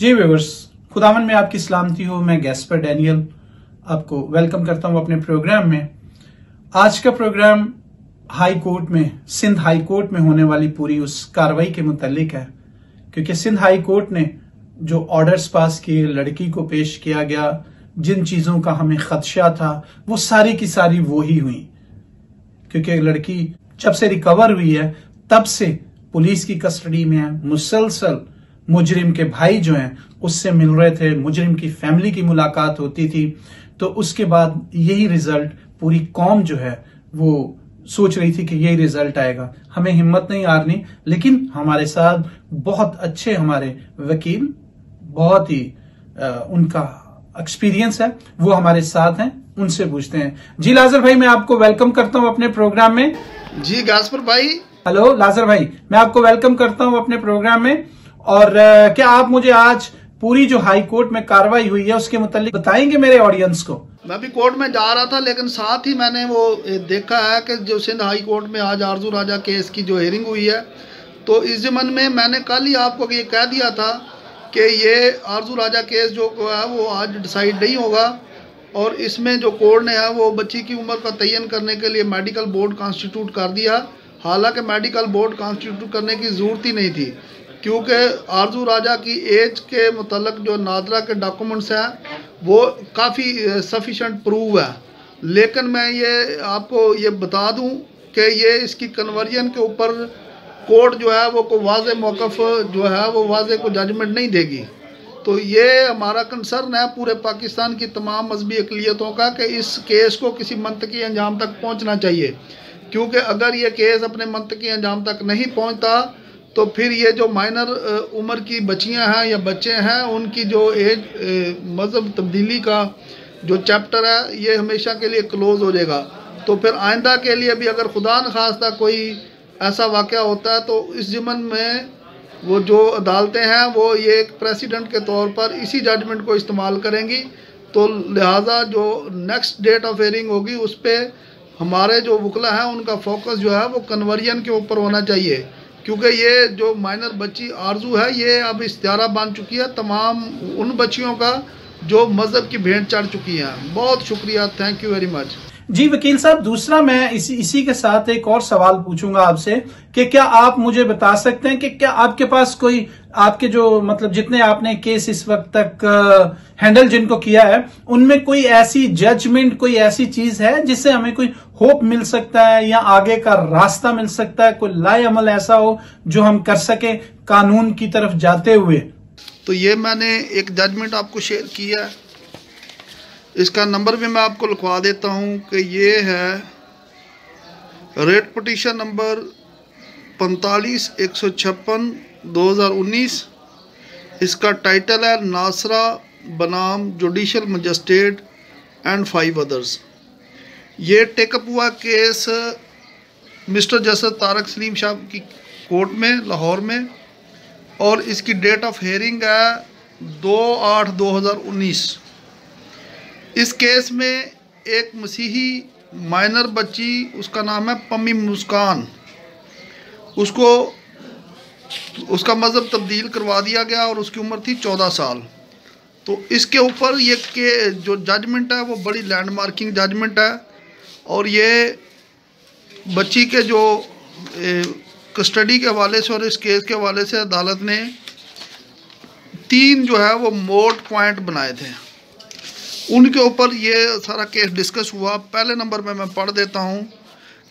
जी viewers, खुदावन में आपकी सलामती हो। मैं गैस्पर डैनियल आपको वेलकम करता हूं अपने प्रोग्राम में। आज का प्रोग्राम हाई कोर्ट में, सिंध हाई कोर्ट में होने वाली पूरी उस कार्रवाई के मुतालिक है, क्योंकि सिंध हाई कोर्ट ने जो ऑर्डर्स पास किए, लड़की को पेश किया गया, जिन चीजों का हमें खदशा था वो सारी की सारी वो ही हुई। क्योंकि लड़की जब से रिकवर हुई है तब से पुलिस की कस्टडी में है। मुसलसल मुजरिम के भाई जो हैं उससे मिल रहे थे, मुजरिम की फैमिली की मुलाकात होती थी। तो उसके बाद यही रिजल्ट, पूरी कौम जो है वो सोच रही थी कि यही रिजल्ट आएगा। हमें हिम्मत नहीं हारनी, लेकिन हमारे साथ बहुत अच्छे हमारे वकील, बहुत ही उनका एक्सपीरियंस है, वो हमारे साथ हैं। उनसे पूछते हैं। जी लाजर भाई, मैं आपको वेलकम करता हूं अपने प्रोग्राम में। जी गास्पर भाई। हेलो लाजर भाई, मैं आपको वेलकम करता हूं अपने प्रोग्राम में। और क्या आप मुझे आज पूरी जो हाई कोर्ट में कार्रवाई हुई है उसके मुतालिक बताएंगे मेरे ऑडियंस को? मैं भी कोर्ट में जा रहा था, लेकिन साथ ही मैंने वो देखा है कि जो सिंध हाई कोर्ट में आज आरजू राजा केस की जो हेयरिंग हुई है, तो इस ज़मन में मैंने कल ही आपको ये कह दिया था कि ये आरजू राजा केस जो है वो आज डिसाइड नहीं होगा। और इसमें जो कोर्ट ने है वो बच्ची की उम्र का तयन करने के लिए मेडिकल बोर्ड कॉन्स्टिट्यूट कर दिया। हालांकि मेडिकल बोर्ड कॉन्स्टिट्यूट करने की ज़रूरत ही नहीं थी, क्योंकि आरजू राजा की एज के मुतल्लक जो नादरा के डॉक्यूमेंट्स हैं वो काफ़ी सफिशेंट प्रूव है। लेकिन मैं ये आपको ये बता दूं कि ये इसकी कन्वर्जन के ऊपर कोर्ट जो है वो को वाज़े मौक़िफ़ जो है वो वाज़े को जजमेंट नहीं देगी। तो ये हमारा कंसर्न है पूरे पाकिस्तान की तमाम मजहबी अक़लियतों का कि इस केस को किसी मंतकी अंजाम तक पहुँचना चाहिए, क्योंकि अगर ये केस अपने मंतकी अंजाम तक नहीं पहुँचता तो फिर ये जो माइनर उम्र की बच्चियां हैं या बच्चे हैं, उनकी जो एज मज़हब तब्दीली का जो चैप्टर है ये हमेशा के लिए क्लोज़ हो जाएगा। तो फिर आइंदा के लिए भी अगर खुदा न खास्ता कोई ऐसा वाक़या होता है तो इस ज़मन में वो जो अदालतें हैं वो ये एक प्रेसिडेंट के तौर पर इसी जजमेंट को इस्तेमाल करेंगी। तो लिहाजा जो नेक्स्ट डेट ऑफ हेयरिंग होगी उस पर हमारे जो वकला हैं उनका फोकस जो है वो कन्वर्जन के ऊपर होना चाहिए, क्योंकि ये जो माइनर बच्ची आरजू है ये अब इश्तिहारा बन चुकी है तमाम उन बच्चियों का जो मज़हब की भेंट चढ़ चुकी हैं। बहुत शुक्रिया, थैंक यू वेरी मच। जी वकील साहब, दूसरा मैं इसी के साथ एक और सवाल पूछूंगा आपसे कि क्या आप मुझे बता सकते हैं कि क्या आपके पास कोई, आपके जो मतलब जितने आपने केस इस वक्त तक हैंडल जिनको किया है, उनमें कोई ऐसी जजमेंट, कोई ऐसी चीज है जिससे हमें कोई होप मिल सकता है या आगे का रास्ता मिल सकता है, कोई लाए अमल ऐसा हो जो हम कर सके कानून की तरफ जाते हुए? तो ये मैंने एक जजमेंट आपको शेयर किया है, इसका नंबर भी मैं आपको लिखवा देता हूँ कि ये है रेट पटिशन नंबर 45-156/2019। इसका टाइटल है नासरा बनाम जुडिशल मजिस्ट्रेट एंड 5 अदर्स। ये टेकअप हुआ case mister justice Tariq Saleem Shah की कोर्ट में लाहौर में, और इसकी डेट ऑफ हेयरिंग है 2/8/2019। इस केस में एक मसीही माइनर बच्ची, उसका नाम है पम्मी मुस्कान, उसको उसका मज़हब तब्दील करवा दिया गया और उसकी उम्र थी 14 साल। तो इसके ऊपर ये के जो जजमेंट है वो बड़ी लैंडमार्किंग जजमेंट है, और ये बच्ची के जो कस्टडी के हवाले से और इस केस के हवाले से अदालत ने 3 जो है वो मोट पॉइंट बनाए थे, उनके ऊपर ये सारा केस डिस्कस हुआ। पहले नंबर पे मैं पढ़ देता हूँ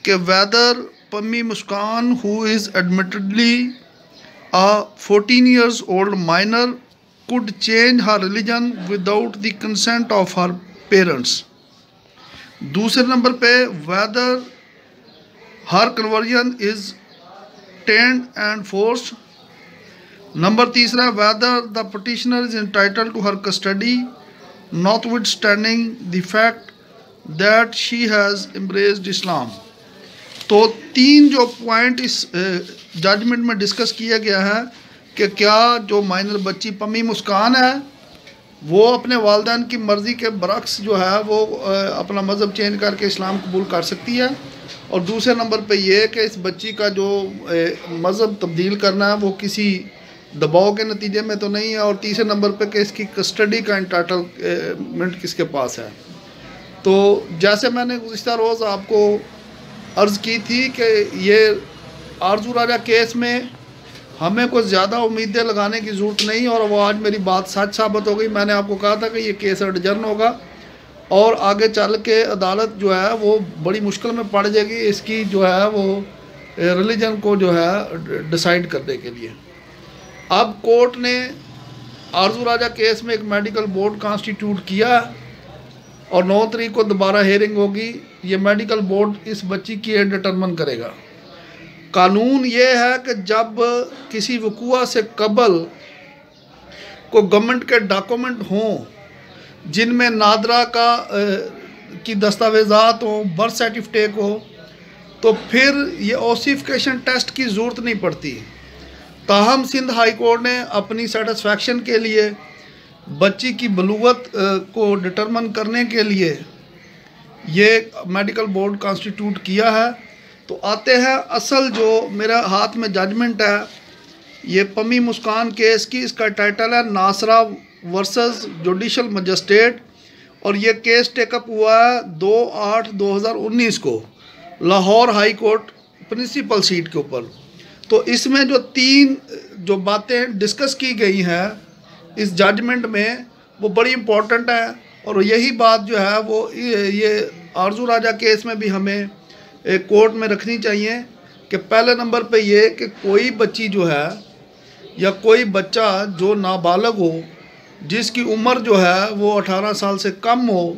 कि whether Pammi Muskan who is admittedly a 14 years old minor could change her religion without the consent of her parents। दूसरे नंबर पे whether her conversion is tainted and forced। Number तीसरा whether the petitioner is entitled to her custody notwithstanding the fact that she has embraced Islam। तो 3 जो point इस judgement में discuss किया गया है कि क्या जो माइनर बच्ची पम्मी मुस्कान है वो अपने वालिदैन की मर्ज़ी के बरक्स जो है वो अपना मज़हब चेंज करके इस्लाम कबूल कर सकती है, और दूसरे नंबर पे ये कि इस बच्ची का जो मज़हब तब्दील करना है वो किसी दबाव के नतीजे में तो नहीं है, और तीसरे नंबर पे कि इसकी कस्टडी का एंटाइटलमेंट किसके पास है। तो जैसे मैंने गुज़िश्ता रोज़ आपको अर्ज़ की थी कि ये आरजू राजा केस में हमें कुछ ज़्यादा उम्मीदें लगाने की ज़रूरत नहीं, और वो आज मेरी बात सच साबित हो गई। मैंने आपको कहा था कि ये केस एडजर्न होगा और आगे चल के अदालत जो है वो बड़ी मुश्किल में पड़ जाएगी इसकी जो है वो रिलीजन को जो है डिसाइड करने के लिए। अब कोर्ट ने आरजू राजा केस में एक मेडिकल बोर्ड कॉन्स्टिट्यूट किया और 9 तारीख को दोबारा हेयरिंग होगी। ये मेडिकल बोर्ड इस बच्ची की एज डिटरमिन करेगा। कानून ये है कि जब किसी वक़ुआ से कबल को गवर्नमेंट के डॉक्यूमेंट हों जिनमें नादरा की दस्तावेज़ात हो, बर्थ सर्टिफिकेट हो, तो फिर ये ओसिफिकेशन टेस्ट की ज़रूरत नहीं पड़ती। ताहम सिंध हाई कोर्ट ने अपनी सेटिस्फैक्शन के लिए बच्ची की बलूगत को डिटरमिन करने के लिए ये मेडिकल बोर्ड कॉन्स्टिट्यूट किया है। तो आते हैं असल जो मेरा हाथ में जजमेंट है, ये पमी मुस्कान केस की। इसका टाइटल है नासरा वर्सेस जुडिशल मजिस्ट्रेट, और ये केस टेकअप हुआ है 2/8/2019 को Lahore high court principal seat के ऊपर। तो इसमें जो 3 जो बातें डिस्कस की गई हैं इस जजमेंट में वो बड़ी इम्पोर्टेंट है, और यही बात जो है वो ये आरजू राजा केस में भी हमें कोर्ट में रखनी चाहिए कि पहले नंबर पे ये कि कोई बच्ची जो है या कोई बच्चा जो नाबालग हो, जिसकी उम्र जो है वो 18 साल से कम हो,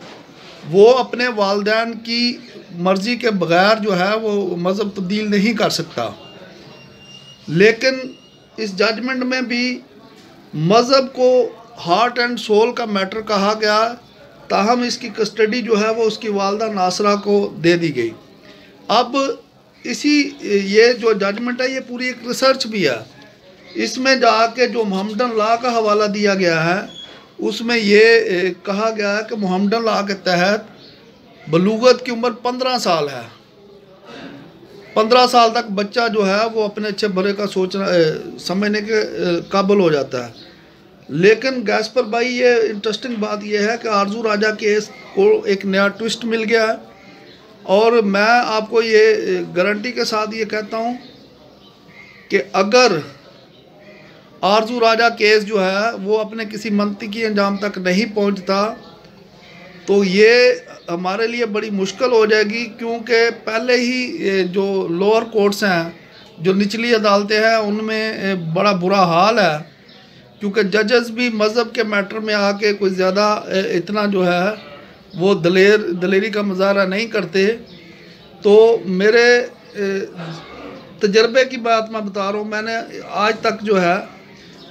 वो अपने वालिदैन की मर्ज़ी के बग़ैर जो है वो मज़हब तब्दील नहीं कर सकता। लेकिन इस जजमेंट में भी मज़हब को हार्ट एंड सोल का मैटर कहा गया, ताहम इसकी कस्टडी जो है वो उसकी वालदा नासरा को दे दी गई। अब इसी ये जो जजमेंट है ये पूरी एक रिसर्च भी है। इसमें जाके जो मोहम्मदन लॉ का हवाला दिया गया है उसमें ये कहा गया है कि मोहम्मदन लॉ के तहत बलूगत की उम्र 15 साल है। 15 साल तक बच्चा जो है वो अपने अच्छे बुरे का सोचना समझने के काबिल हो जाता है। लेकिन गैस्पर भाई ये इंटरेस्टिंग बात ये है कि आरजू राजा केस को एक नया ट्विस्ट मिल गया है, और मैं आपको ये गारंटी के साथ ये कहता हूँ कि अगर आरजू राजा केस जो है वो अपने किसी मंतकी अंजाम तक नहीं पहुँचता तो ये हमारे लिए बड़ी मुश्किल हो जाएगी, क्योंकि पहले ही जो लोअर कोर्ट्स हैं, जो निचली अदालतें हैं, उनमें बड़ा बुरा हाल है, क्योंकि जजेस भी मज़हब के मैटर में आके कोई ज़्यादा इतना जो है वो दलेरी का मुजाहरा नहीं करते। तो मेरे तजर्बे की बात मैं बता रहा हूँ, मैंने आज तक जो है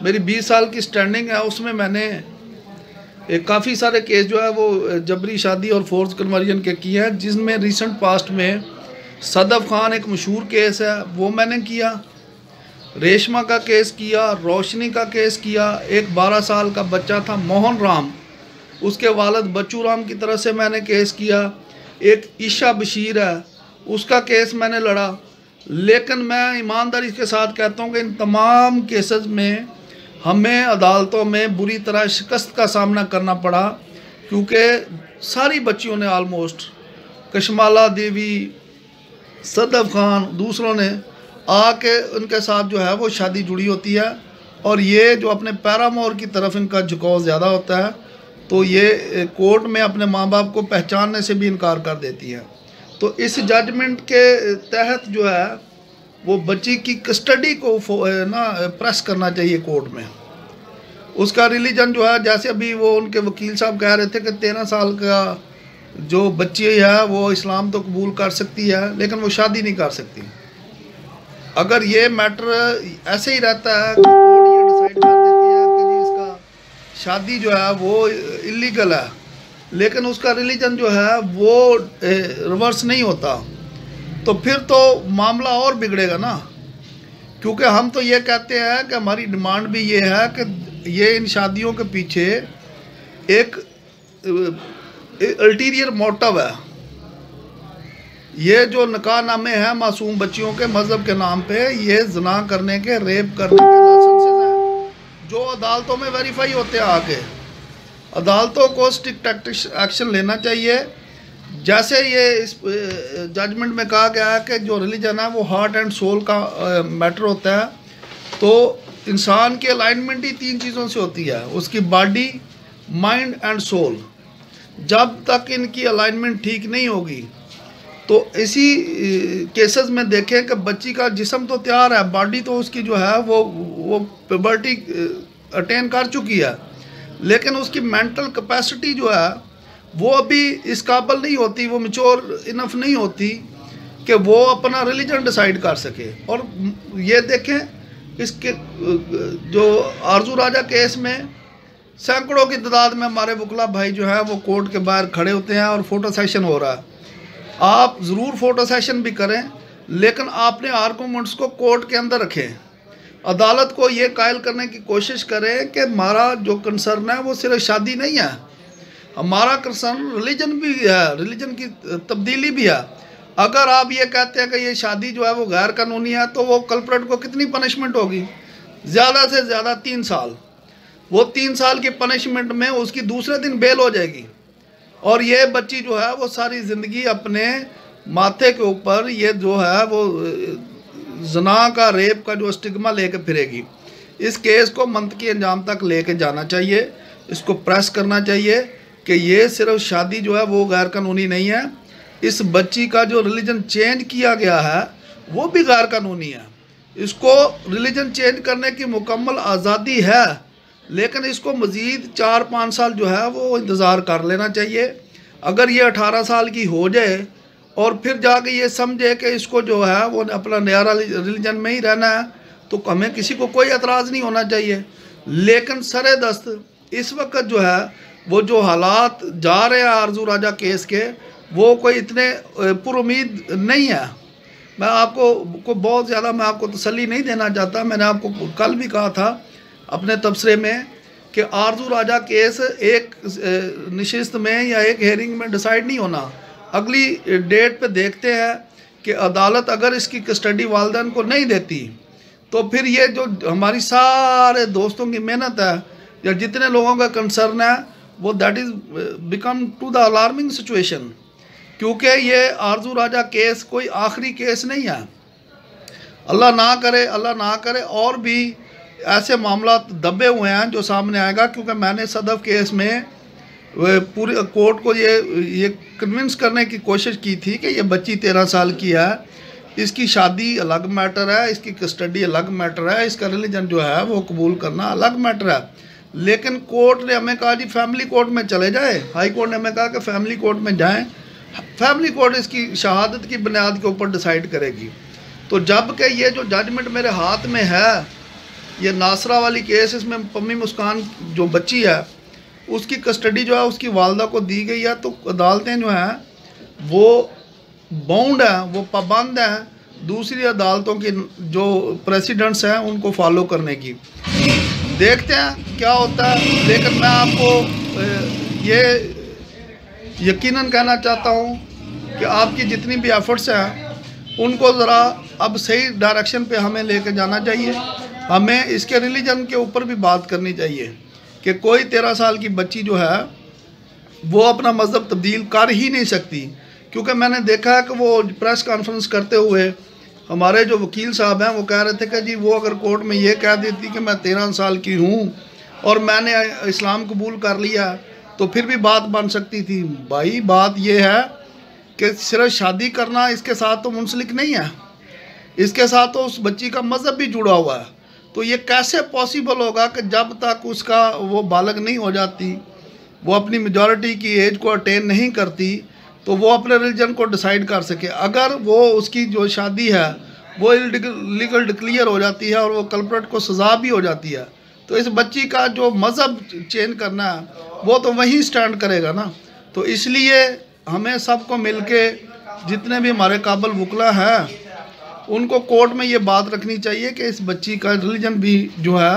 मेरी 20 साल की स्टैंडिंग है, उसमें मैंने काफ़ी सारे केस जो है वो जबरी शादी और फोर्स कन्वर्जन के किए हैं, जिसमें रिसेंट पास्ट में सदफ खान एक मशहूर केस है वो मैंने किया, रेशमा का केस किया, रोशनी का केस किया, एक 12 साल का बच्चा था मोहन राम, उसके वालिद बच्चू राम की तरफ से मैंने केस किया, एक ईशा बशीर है उसका केस मैंने लड़ा। लेकिन मैं ईमानदारी के साथ कहता हूँ कि इन तमाम केसेस में हमें अदालतों में बुरी तरह शिकस्त का सामना करना पड़ा, क्योंकि सारी बच्चियों ने ऑलमोस्ट, कशमाला देवी, सदफ खान, दूसरों ने आके उनके साथ जो है वो शादी जुड़ी होती है, और ये जो अपने पैरामोर की तरफ इनका झुकाव ज़्यादा होता है, तो ये कोर्ट में अपने माँ बाप को पहचानने से भी इनकार कर देती है। तो इस जजमेंट के तहत जो है वो बच्ची की कस्टडी को ना प्रेस करना चाहिए कोर्ट में। उसका रिलीजन जो है, जैसे अभी वो उनके वकील साहब कह रहे थे कि 13 साल का जो बच्ची है वो इस्लाम तो कबूल कर सकती है लेकिन वो शादी नहीं कर सकती। अगर ये मैटर ऐसे ही रहता है, कोर्ट ये डिसाइड कर देती है कि जी इसका शादी जो है वो इलीगल है, लेकिन उसका रिलीजन जो है वो रिवर्स नहीं होता, तो फिर तो मामला और बिगड़ेगा ना। क्योंकि हम तो ये कहते हैं कि हमारी डिमांड भी ये है कि ये इन शादियों के पीछे एक अल्टीरियर मोटिव है। ये जो निकाह नामे हैं मासूम बच्चियों के मज़हब के नाम पे, ये जना करने के, रेप करने के लाइसेंसेस हैं, जो अदालतों में वेरीफाई होते हैं आके अदालतों को स्ट्रिक्ट एक्शन लेना चाहिए। जैसे ये इस जजमेंट में कहा गया है कि जो रिलीजन है वो हार्ट एंड सोल का मैटर होता है। तो इंसान की अलाइनमेंट ही 3 चीज़ों से होती है, उसकी बॉडी, माइंड एंड सोल। जब तक इनकी अलाइनमेंट ठीक नहीं होगी तो इसी केसेस में देखें कि बच्ची का जिस्म तो तैयार है, बॉडी तो उसकी जो है वो प्यूबर्टी अटेन कर चुकी है, लेकिन उसकी मेंटल कैपेसिटी जो है वो अभी इस काबिल नहीं होती, वो मैच्योर इनफ नहीं होती कि वो अपना रिलीजन डिसाइड कर सके। और ये देखें इसके जो आरजू राजा केस में सैकड़ों की तादाद में हमारे वकला भाई जो है वो कोर्ट के बाहर खड़े होते हैं और फोटो सेशन हो रहा है। आप ज़रूर फ़ोटो सेशन भी करें, लेकिन आपने आर्गूमेंट्स को कोर्ट के अंदर रखें। अदालत को ये कायल करने की कोशिश करें कि हमारा जो कंसर्न है वो सिर्फ शादी नहीं है, हमारा कंसर्न रिलीजन भी है, रिलीजन की तब्दीली भी है। अगर आप ये कहते हैं कि ये शादी जो है वो गैर कानूनी है तो वो कल्प्रेट को कितनी पनिशमेंट होगी? ज़्यादा से ज़्यादा 3 साल। वो 3 साल की पनिशमेंट में उसकी दूसरे दिन बेल हो जाएगी और ये बच्ची जो है वो सारी ज़िंदगी अपने माथे के ऊपर ये जो है वो जना का, रेप का जो स्टिग्मा लेके फिरेगी। इस केस को मंतकी अंजाम तक लेके जाना चाहिए, इसको प्रेस करना चाहिए कि ये सिर्फ शादी जो है वो गैर कानूनी नहीं है, इस बच्ची का जो रिलीजन चेंज किया गया है वो भी गैर कानूनी है। इसको रिलीजन चेंज करने की मुकम्मल आज़ादी है, लेकिन इसको मज़ीद 4-5 साल जो है वो इंतज़ार कर लेना चाहिए। अगर ये 18 साल की हो जाए और फिर जाके ये समझे कि इसको जो है वो अपना नया रिलीजन में ही रहना है तो हमें किसी को कोई एतराज़ नहीं होना चाहिए। लेकिन सरे दस्त इस वक्त जो है वो जो हालात जा रहे हैं आरजू राजा केस के, वो कोई इतने पुरुमीद नहीं है। मैं आपको बहुत ज़्यादा मैं आपको तसल्ली नहीं देना चाहता। मैंने आपको कल भी कहा था अपने तबसरे में कि आरजू राजा केस एक नशिस्त में या एक हेयरिंग में डिसाइड नहीं होना। अगली डेट पे देखते हैं कि अदालत अगर इसकी कस्टडी वालिदैन को नहीं देती तो फिर ये जो हमारी सारे दोस्तों की मेहनत है या जितने लोगों का कंसर्न है वो that is become to the alarming situation, क्योंकि ये आरजू राजा केस कोई आखिरी केस नहीं है। अल्लाह ना करे और भी ऐसे मामला दबे हुए हैं जो सामने आएगा। क्योंकि मैंने सदफ केस में पूरे कोर्ट को ये कन्विंस करने की कोशिश की थी कि ये बच्ची 13 साल की है, इसकी शादी अलग मैटर है, इसकी कस्टडी अलग मैटर है, इसका रिलीजन जो है वो कबूल करना अलग मैटर है। लेकिन कोर्ट ने हमें कहा जी फैमिली कोर्ट में चले जाए, हाई कोर्ट ने हमें कहा कि फैमिली कोर्ट में जाएं, फैमिली कोर्ट इसकी शहादत की बुनियाद के ऊपर डिसाइड करेगी। तो जब कि ये जो जजमेंट मेरे हाथ में है, ये नासरा वाली केस, इसमें पम्मी मुस्कान जो बच्ची है उसकी कस्टडी जो है उसकी वालदा को दी गई है। तो अदालतें जो हैं वो बाउंड हैं, वो पाबंद हैं दूसरी अदालतों की जो प्रेसिडेंट्स हैं उनको फॉलो करने की। देखते हैं क्या होता है। लेकिन मैं आपको ये यकीनन कहना चाहता हूँ कि आपकी जितनी भी एफर्ट्स हैं उनको ज़रा अब सही डायरेक्शन पे हमें लेके जाना चाहिए। हमें इसके रिलीजन के ऊपर भी बात करनी चाहिए कि कोई 13 साल की बच्ची जो है वो अपना मज़हब तब्दील कर ही नहीं सकती। क्योंकि मैंने देखा है कि वो प्रेस कॉन्फ्रेंस करते हुए हमारे जो वकील साहब हैं वो कह रहे थे कि जी वो अगर कोर्ट में ये कह देती कि मैं 13 साल की हूँ और मैंने इस्लाम कबूल कर लिया तो फिर भी बात बन सकती थी। भाई बात ये है कि सिर्फ शादी करना इसके साथ तो मुंसलिक नहीं है, इसके साथ तो उस बच्ची का मज़हब भी जुड़ा हुआ है। तो ये कैसे पॉसिबल होगा कि जब तक उसका वो बालग नहीं हो जाती, वो अपनी मेजॉरिटी की एज को अटेन नहीं करती तो वो अपने रिलीजन को डिसाइड कर सके। अगर वो उसकी जो शादी है वो इलीगल डिक्लेयर हो जाती है और वो कल्प्रेट को सज़ा भी हो जाती है तो इस बच्ची का जो मज़हब चेंज करना है वो तो वहीं स्टैंड करेगा ना। तो इसलिए हमें सबको मिलके जितने भी हमारे काबिल वकला हैं उनको कोर्ट में ये बात रखनी चाहिए कि इस बच्ची का रिलीजन भी जो है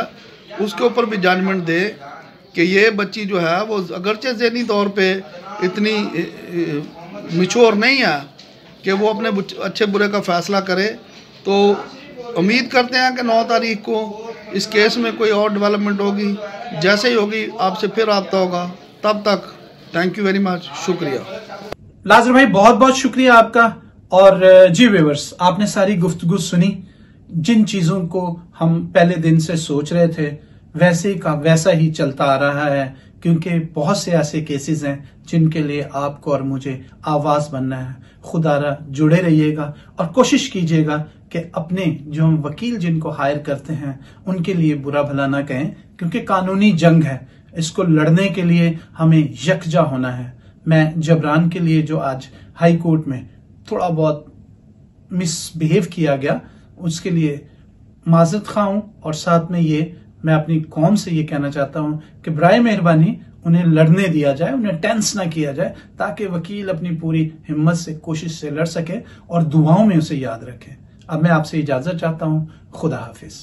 उसके ऊपर भी जजमेंट दे कि ये बच्ची जो है वो अगरचे ज़हनी तौर पे इतनी मैच्योर नहीं है कि वो अपने अच्छे बुरे का फ़ैसला करे। तो उम्मीद करते हैं कि 9 तारीख को इस केस में कोई और डेवलपमेंट होगी, जैसे ही होगी आपसे फिर रब्ता होगा। तब तक थैंक यू वेरी मच, शुक्रिया। लाजर भाई बहुत बहुत शुक्रिया आपका। और जी व्यूअर्स, आपने सारी गुफ्तगू सुनी। जिन चीजों को हम पहले दिन से सोच रहे थे वैसे का वैसा ही चलता आ रहा है, क्योंकि बहुत से ऐसे केसेस हैं जिनके लिए आपको और मुझे आवाज बनना है। खुदारा जुड़े रहिएगा और कोशिश कीजिएगा कि अपने जो हम वकील जिनको हायर करते हैं उनके लिए बुरा भला ना कहें, क्योंकि कानूनी जंग है। इसको लड़ने के लिए हमें यकजा होना है। मैं जबरान के लिए जो आज हाई कोर्ट में थोड़ा बहुत मिसबिहेव किया गया उसके लिए माजरत खा हूं, और साथ में ये मैं अपनी कौम से ये कहना चाहता हूं कि बराए मेहरबानी उन्हें लड़ने दिया जाए, उन्हें टेंस ना किया जाए, ताकि वकील अपनी पूरी हिम्मत से कोशिश से लड़ सके और दुआओं में उसे याद रखें। अब मैं आपसे इजाजत चाहता हूं। खुदा हाफिज।